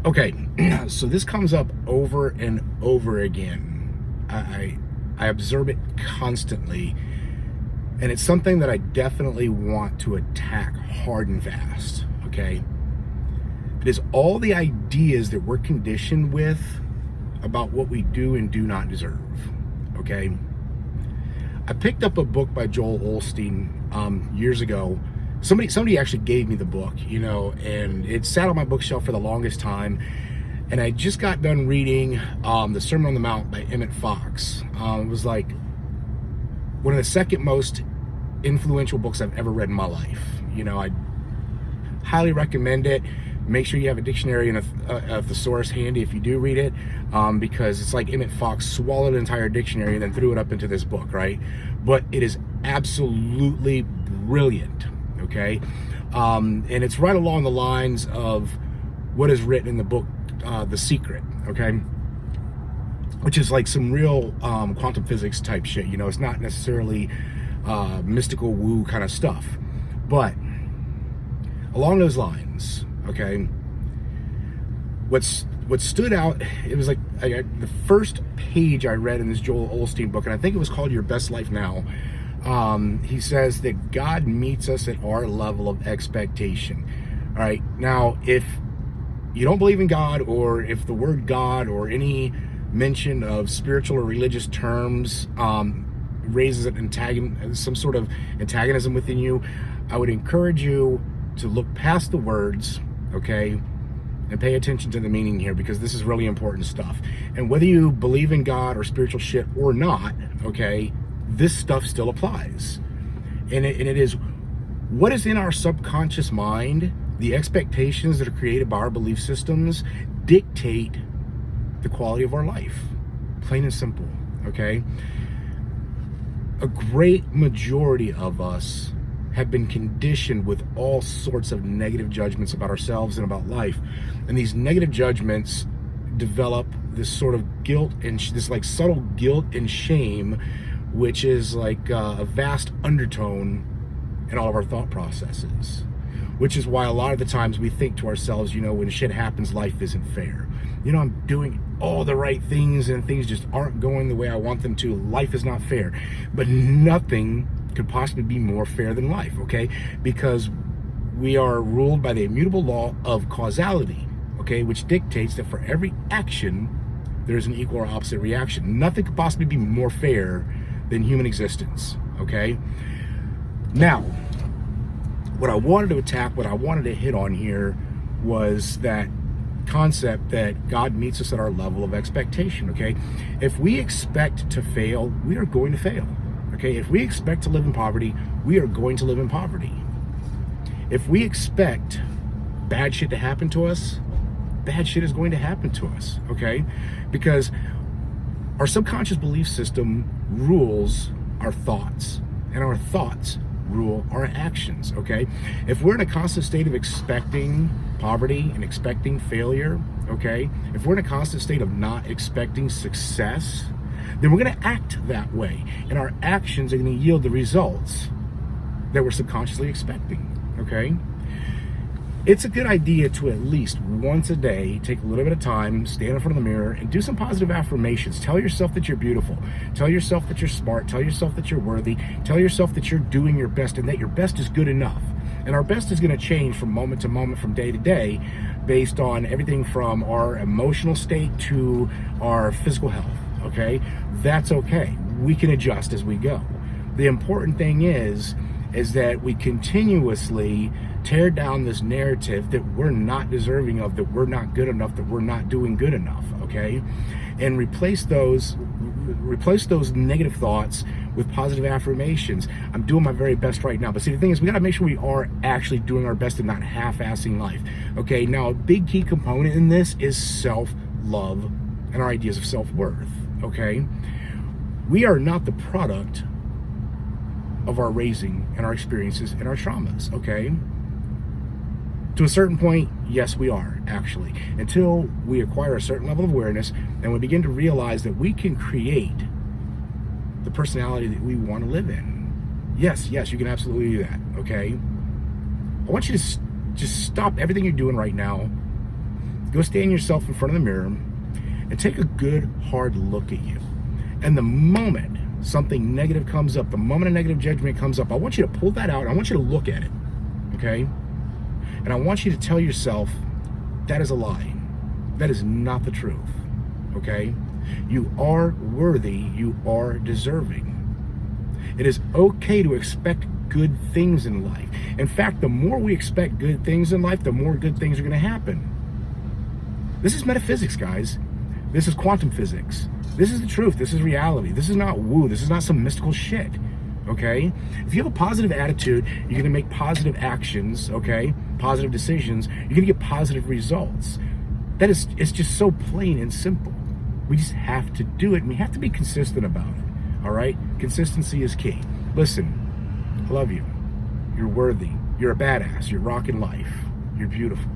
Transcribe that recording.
Okay, so this comes up over and over again. I observe it constantly, and it's something that I definitely want to attack hard and fast. Okay, it is all the ideas that we're conditioned with about what we do and do not deserve. Okay, I picked up a book by Joel Osteen years ago. Somebody actually gave me the book, and it sat on my bookshelf for the longest time. And I just got done reading the Sermon on the Mount by Emmett Fox. It was like one of the second most influential books I've ever read in my life. I highly recommend it. Make sure you have a dictionary and a thesaurus handy if you do read it, because it's like Emmett Fox swallowed an entire dictionary and then threw it up into this book, right? But it is absolutely brilliant, okay? And it's right along the lines of what is written in the book, The Secret, okay? Which is like some real quantum physics type shit, it's not necessarily mystical woo kind of stuff. But along those lines, okay, what stood out, it was like the first page I read in this Joel Osteen book, and I think it was called Your Best Life Now. He says that God meets us at our level of expectation. All right, now if you don't believe in God, or if the word God or any mention of spiritual or religious terms raises some sort of antagonism within you, I would encourage you to look past the words, okay, and pay attention to the meaning here, because this is really important stuff. And whether you believe in God or spiritual shit or not, okay, this stuff still applies. And it is what is in our subconscious mind. The expectations that are created by our belief systems dictate the quality of our life, plain and simple, okay? A great majority of us have been conditioned with all sorts of negative judgments about ourselves and about life. And these negative judgments develop this sort of guilt and this like subtle guilt and shame, which is like a vast undertone in all of our thought processes. Which is why a lot of the times we think to ourselves, when shit happens, life isn't fair. I'm doing all the right things and things just aren't going the way I want them to. Life is not fair. But nothing could possibly be more fair than life, okay? Because we are ruled by the immutable law of causality, okay? Which dictates that for every action, there's an equal or opposite reaction. Nothing could possibly be more fair than human existence, okay? Now, what I wanted to attack, what I wanted to hit on here was that concept that God meets us at our level of expectation, okay? If we expect to fail, we are going to fail, okay? If we expect to live in poverty, we are going to live in poverty. If we expect bad shit to happen to us, bad shit is going to happen to us, okay? Because our subconscious belief system rules our thoughts, and our thoughts rule our actions, okay? If we're in a constant state of expecting poverty and expecting failure, okay? If we're in a constant state of not expecting success, then we're going to act that way. And our actions are going to yield the results that we're subconsciously expecting, okay? It's a good idea to at least once a day take a little bit of time, stand in front of the mirror, and do some positive affirmations. Tell yourself that you're beautiful. Tell yourself that you're smart. Tell yourself that you're worthy. Tell yourself that you're doing your best and that your best is good enough. And our best is going to change from moment to moment, from day to day, based on everything from our emotional state to our physical health, okay? That's okay. We can adjust as we go. The important thing is that we continuously tear down this narrative that we're not deserving of, that we're not good enough, that we're not doing good enough, okay? And replace those negative thoughts with positive affirmations. I'm doing my very best right now. But see, the thing is, we got to make sure we are actually doing our best and not half-assing life, okay? Now, a big key component in this is self-love and our ideas of self-worth, okay? We are not the product of our raising and our experiences and our traumas, okay? To a certain point, yes, we are, actually. Until we acquire a certain level of awareness and we begin to realize that we can create the personality that we want to live in. Yes, you can absolutely do that, okay? I want you to just stop everything you're doing right now Go stand yourself in front of the mirror and take a good, hard look at you. And the moment something negative comes up, the moment a negative judgment comes up, I want you to pull that out. I want you to look at it, okay? And I want you to tell yourself, that is a lie. That is not the truth, okay? You are worthy. You are deserving. It is okay to expect good things in life. In fact, the more we expect good things in life, the more good things are going to happen. This is metaphysics, guys. This is quantum physics. This is the truth. This is reality. This is not woo. This is not some mystical shit, okay? If you have a positive attitude, you're going to make positive actions, okay? Positive decisions. You're going to get positive results. It's just so plain and simple. We just have to do it, and we have to be consistent about it, all right? Consistency is key. Listen, I love you. You're worthy. You're a badass. You're rocking life. You're beautiful.